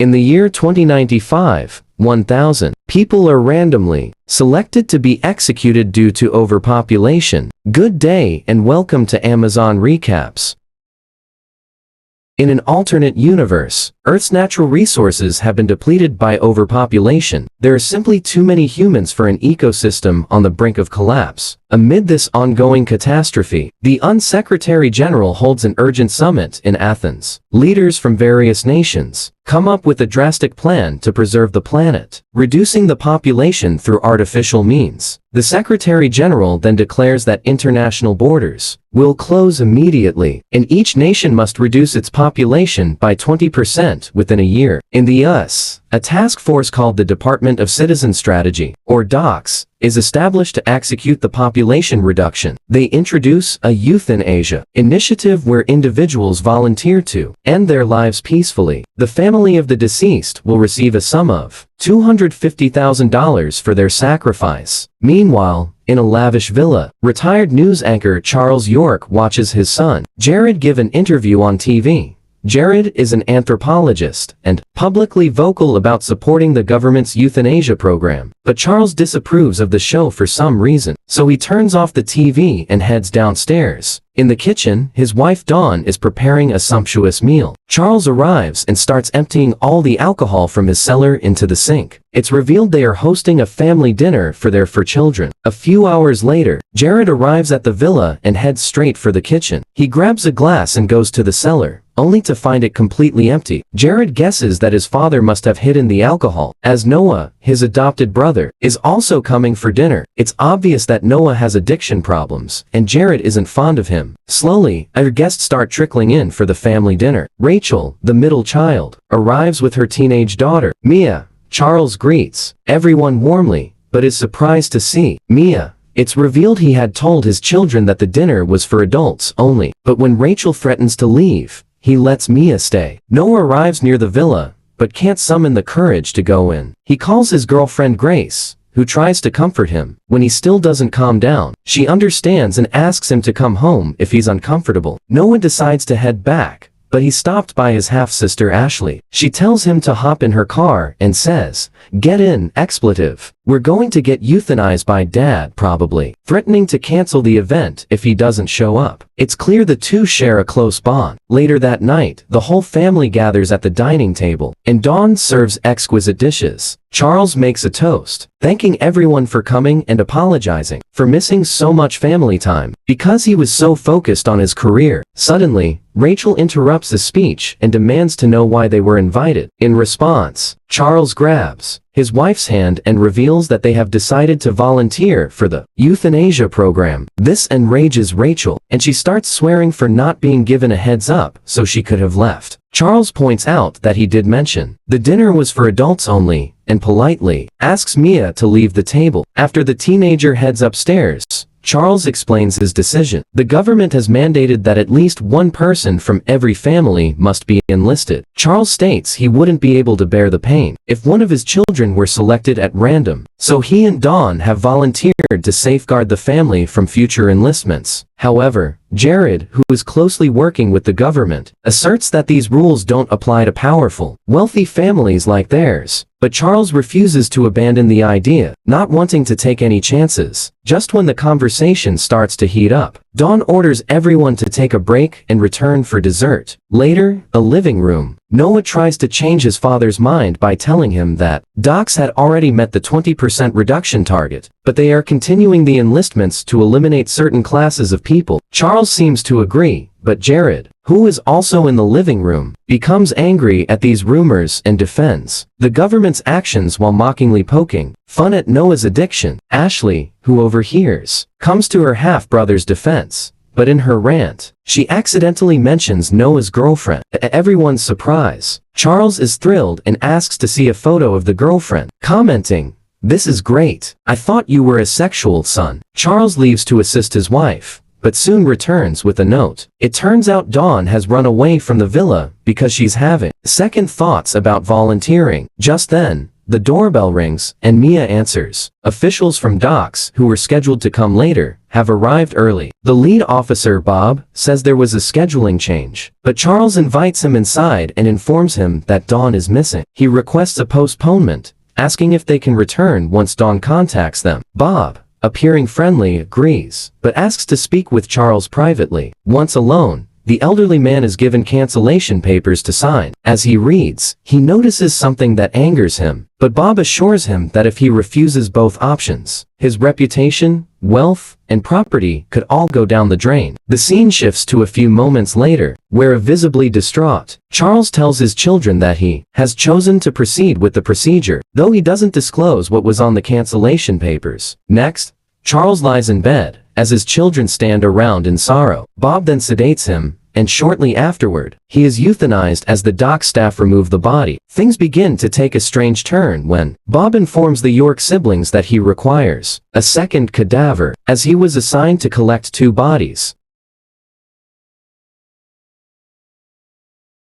In the year 2095, 1,000 people are randomly selected to be executed due to overpopulation. Good day and welcome to Amazon Recaps. In an alternate universe, Earth's natural resources have been depleted by overpopulation. There are simply too many humans for an ecosystem on the brink of collapse. Amid this ongoing catastrophe, the UN Secretary General holds an urgent summit in Athens. Leaders from various nations come up with a drastic plan to preserve the planet, reducing the population through artificial means. The Secretary General then declares that international borders will close immediately, and each nation must reduce its population by 20% within a year. In the US, a task force called the Department of Citizen Strategy, or DOCS, is established to execute the population reduction. They introduce a euthanasia initiative where individuals volunteer to end their lives peacefully. The family of the deceased will receive a sum of $250,000 for their sacrifice. Meanwhile, in a lavish villa, retired news anchor Charles York watches his son, Jared, give an interview on TV. Jared is an anthropologist and publicly vocal about supporting the government's euthanasia program, but Charles disapproves of the show for some reason, so he turns off the TV and heads downstairs. In the kitchen, his wife Dawn is preparing a sumptuous meal. Charles arrives and starts emptying all the alcohol from his cellar into the sink. It's revealed they are hosting a family dinner for their 4 children. A few hours later, Jared arrives at the villa and heads straight for the kitchen. He grabs a glass and goes to the cellar, only to find it completely empty. Jared guesses that his father must have hidden the alcohol, as Noah, his adopted brother, is also coming for dinner. It's obvious that Noah has addiction problems, and Jared isn't fond of him. Slowly, other guests start trickling in for the family dinner. Rachel, the middle child, arrives with her teenage daughter, Mia. Charles greets everyone warmly, but is surprised to see Mia. It's revealed he had told his children that the dinner was for adults only, but when Rachel threatens to leave, he lets Mia stay. Noah arrives near the villa, but can't summon the courage to go in. He calls his girlfriend Grace, who tries to comfort him. When he still doesn't calm down, she understands and asks him to come home if he's uncomfortable. Noah decides to head back, but he's stopped by his half-sister Ashley. She tells him to hop in her car and says, "Get in, expletive. We're going to get euthanized by Dad probably," threatening to cancel the event if he doesn't show up. It's clear the two share a close bond. Later that night, the whole family gathers at the dining table, and Dawn serves exquisite dishes. Charles makes a toast, thanking everyone for coming and apologizing for missing so much family time because he was so focused on his career. Suddenly, Rachel interrupts the speech and demands to know why they were invited. In response, Charles grabs his wife's hand and reveals that they have decided to volunteer for the euthanasia program. This enrages Rachel, and she starts swearing for not being given a heads up so she could have left. Charles points out that he did mention the dinner was for adults only, and politely asks Mia to leave the table. After the teenager heads upstairs, Charles explains his decision. The government has mandated that at least one person from every family must be enlisted. Charles states he wouldn't be able to bear the pain if one of his children were selected at random, so he and Dawn have volunteered to safeguard the family from future enlistments. However, Jared, who is closely working with the government, asserts that these rules don't apply to powerful, wealthy families like theirs. But Charles refuses to abandon the idea, not wanting to take any chances. Just when the conversation starts to heat up, Dawn orders everyone to take a break and return for dessert. Later, a living room. Noah tries to change his father's mind by telling him that DOCS had already met the 20% reduction target, but they are continuing the enlistments to eliminate certain classes of people. Charles seems to agree, but Jared, who is also in the living room, becomes angry at these rumors and defends the government's actions while mockingly poking fun at Noah's addiction. Ashley, who overhears, comes to her half-brother's defense, but in her rant, she accidentally mentions Noah's girlfriend. To everyone's surprise, Charles is thrilled and asks to see a photo of the girlfriend, commenting, "This is great. I thought you were asexual, son." Charles leaves to assist his wife, but soon returns with a note. It turns out Dawn has run away from the villa because she's having second thoughts about volunteering. Just then, the doorbell rings, and Mia answers. Officials from docks, who were scheduled to come later, have arrived early. The lead officer, Bob, says there was a scheduling change, but Charles invites him inside and informs him that Dawn is missing. He requests a postponement, asking if they can return once Dawn contacts them. Bob, appearing friendly, agrees, but asks to speak with Charles privately. Once alone, the elderly man is given cancellation papers to sign. As he reads, he notices something that angers him, but Bob assures him that if he refuses both options, his reputation, wealth, and property could all go down the drain. The scene shifts to a few moments later, where, visibly distraught, Charles tells his children that he has chosen to proceed with the procedure, though he doesn't disclose what was on the cancellation papers. Next, Charles lies in bed, as his children stand around in sorrow. Bob then sedates him, and shortly afterward, he is euthanized as the dock staff remove the body. Things begin to take a strange turn when Bob informs the York siblings that he requires a second cadaver, as he was assigned to collect 2 bodies.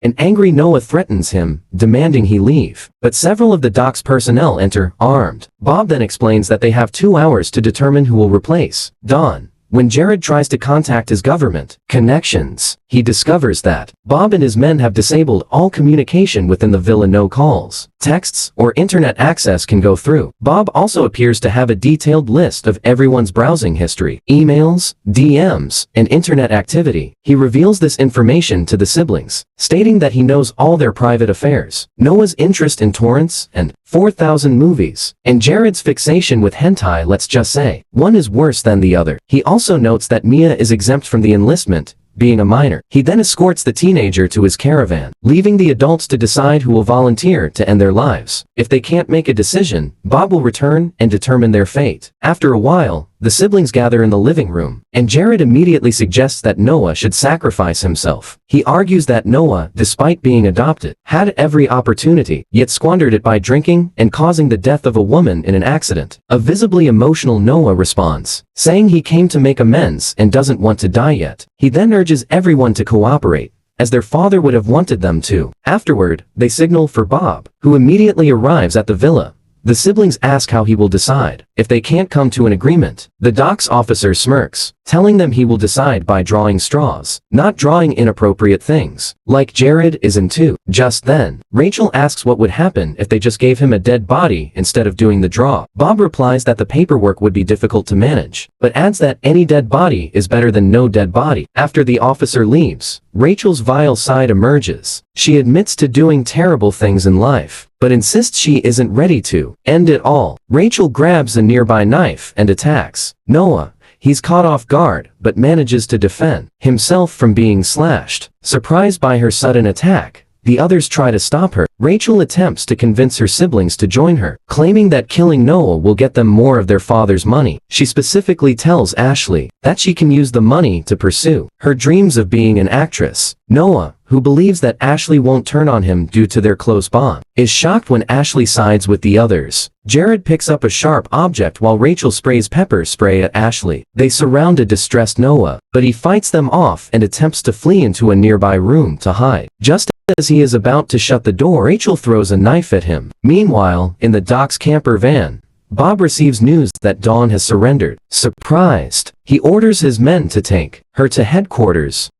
An angry Noah threatens him, demanding he leave, but several of the dock's personnel enter, armed. Bob then explains that they have 2 hours to determine who will replace Dawn. When Jared tries to contact his government connections, he discovers that Bob and his men have disabled all communication within the villa. No calls, texts, or internet access can go through. Bob also appears to have a detailed list of everyone's browsing history, emails, DMs, and internet activity. He reveals this information to the siblings, stating that he knows all their private affairs, Noah's interest in torrents and 4,000 movies, and Jared's fixation with hentai. Let's just say, one is worse than the other. He also notes that Mia is exempt from the enlistment, being a minor. He then escorts the teenager to his caravan, leaving the adults to decide who will volunteer to end their lives. If they can't make a decision, Bob will return and determine their fate. After a while, the siblings gather in the living room, and Jared immediately suggests that Noah should sacrifice himself. He argues that Noah, despite being adopted, had every opportunity, yet squandered it by drinking and causing the death of a woman in an accident. A visibly emotional Noah responds, saying he came to make amends and doesn't want to die yet. He then urges everyone to cooperate, as their father would have wanted them to. Afterward, they signal for Bob, who immediately arrives at the villa. The siblings ask how he will decide. If they can't come to an agreement, the docks officer smirks, telling them he will decide by drawing straws, not drawing inappropriate things, like Jared is into. Just then, Rachel asks what would happen if they just gave him a dead body instead of doing the draw. Bob replies that the paperwork would be difficult to manage, but adds that any dead body is better than no dead body. After the officer leaves, Rachel's vile side emerges. She admits to doing terrible things in life, but insists she isn't ready to end it all. Rachel grabs a nearby knife and attacks Noah. He's caught off guard, but manages to defend himself from being slashed. Surprised by her sudden attack, the others try to stop her. Rachel attempts to convince her siblings to join her, claiming that killing Noah will get them more of their father's money. She specifically tells Ashley that she can use the money to pursue her dreams of being an actress. Noah, who believes that Ashley won't turn on him due to their close bond, is shocked when Ashley sides with the others. Jared picks up a sharp object while Rachel sprays pepper spray at Ashley. They surround a distressed Noah, but he fights them off and attempts to flee into a nearby room to hide. Just as he is about to shut the door, Rachel throws a knife at him. Meanwhile, in the docks camper van, Bob receives news that Dawn has surrendered. Surprised, he orders his men to take her to headquarters.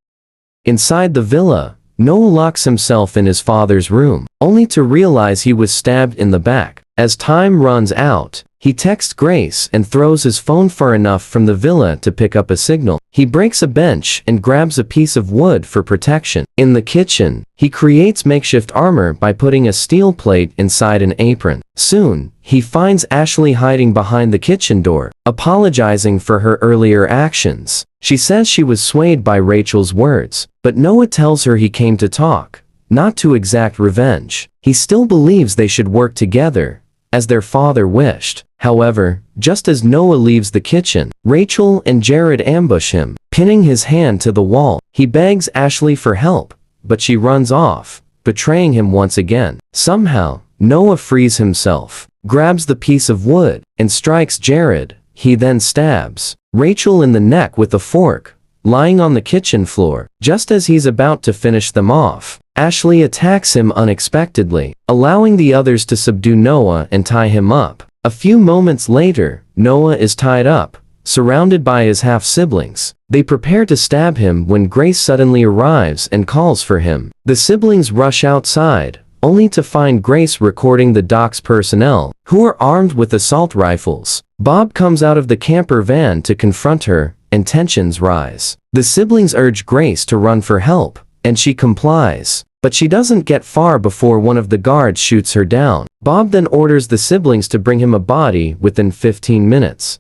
Inside the villa, Noah locks himself in his father's room, only to realize he was stabbed in the back. As time runs out, he texts Grace and throws his phone far enough from the villa to pick up a signal. He breaks a bench and grabs a piece of wood for protection. In the kitchen, he creates makeshift armor by putting a steel plate inside an apron. Soon, he finds Ashley hiding behind the kitchen door, apologizing for her earlier actions. She says she was swayed by Rachel's words, but Noah tells her he came to talk, not to exact revenge. He still believes they should work together, as their father wished. However, just as Noah leaves the kitchen, Rachel and Jared ambush him, pinning his hand to the wall. He begs Ashley for help, but she runs off, betraying him once again. Somehow, Noah frees himself, grabs the piece of wood, and strikes Jared. He then stabs Rachel in the neck with a fork, lying on the kitchen floor. Just as he's about to finish them off, Ashley attacks him unexpectedly, allowing the others to subdue Noah and tie him up. A few moments later, Noah is tied up, surrounded by his half-siblings. They prepare to stab him when Grace suddenly arrives and calls for him. The siblings rush outside, only to find Grace recording the dock's personnel, who are armed with assault rifles. Bob comes out of the camper van to confront her, and tensions rise. The siblings urge Grace to run for help, and she complies. But she doesn't get far before one of the guards shoots her down. Bob then orders the siblings to bring him a body within 15 minutes.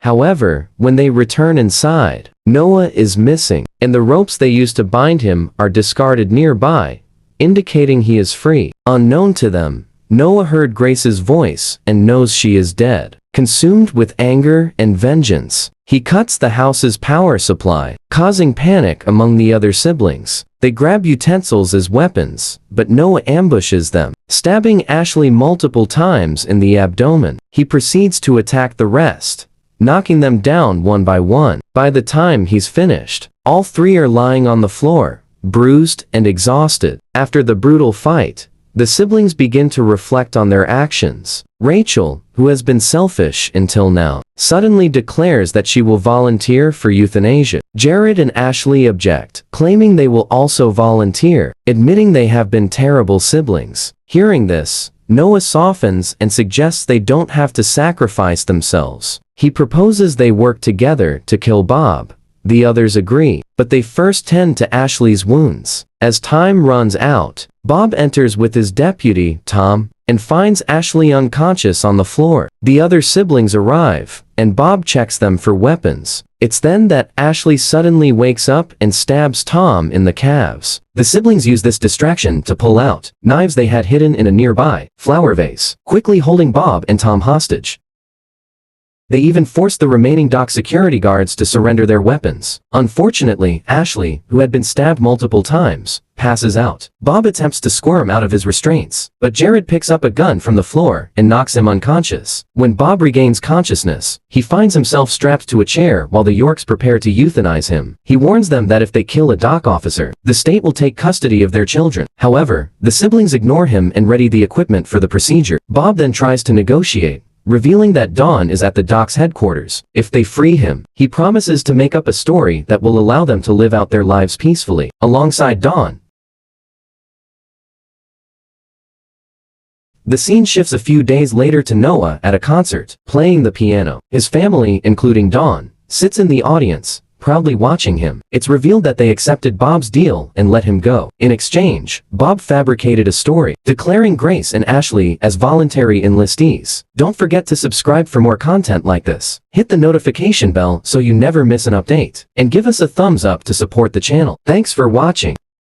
However, when they return inside, Noah is missing, and the ropes they used to bind him are discarded nearby, indicating he is free. Unknown to them, Noah heard Grace's voice and knows she is dead. Consumed with anger and vengeance, he cuts the house's power supply, causing panic among the other siblings. They grab utensils as weapons, but Noah ambushes them, stabbing Ashley multiple times in the abdomen. He proceeds to attack the rest, knocking them down one by one. By the time he's finished, all three are lying on the floor, bruised and exhausted. After the brutal fight, the siblings begin to reflect on their actions. Rachel, who has been selfish until now, suddenly declares that she will volunteer for euthanasia. Jared and Ashley object, claiming they will also volunteer, admitting they have been terrible siblings. Hearing this, Noah softens and suggests they don't have to sacrifice themselves. He proposes they work together to kill Bob. The others agree, but they first tend to Ashley's wounds. As time runs out, Bob enters with his deputy, Tom, and finds Ashley unconscious on the floor. The other siblings arrive, and Bob checks them for weapons. It's then that Ashley suddenly wakes up and stabs Tom in the calves. The siblings use this distraction to pull out knives they had hidden in a nearby flower vase, quickly holding Bob and Tom hostage. They even forced the remaining dock security guards to surrender their weapons. Unfortunately, Ashley, who had been stabbed multiple times, passes out. Bob attempts to squirm out of his restraints, but Jared picks up a gun from the floor and knocks him unconscious. When Bob regains consciousness, he finds himself strapped to a chair while the Yorks prepare to euthanize him. He warns them that if they kill a dock officer, the state will take custody of their children. However, the siblings ignore him and ready the equipment for the procedure. Bob then tries to negotiate, revealing that Dawn is at the dock's headquarters. If they free him, he promises to make up a story that will allow them to live out their lives peacefully, alongside Dawn. The scene shifts a few days later to Noah at a concert, playing the piano. His family, including Dawn, sits in the audience, proudly watching him. It's revealed that they accepted Bob's deal and let him go. In exchange, Bob fabricated a story, declaring Grace and Ashley as voluntary enlistees. Don't forget to subscribe for more content like this. Hit the notification bell so you never miss an update. And give us a thumbs up to support the channel. Thanks for watching.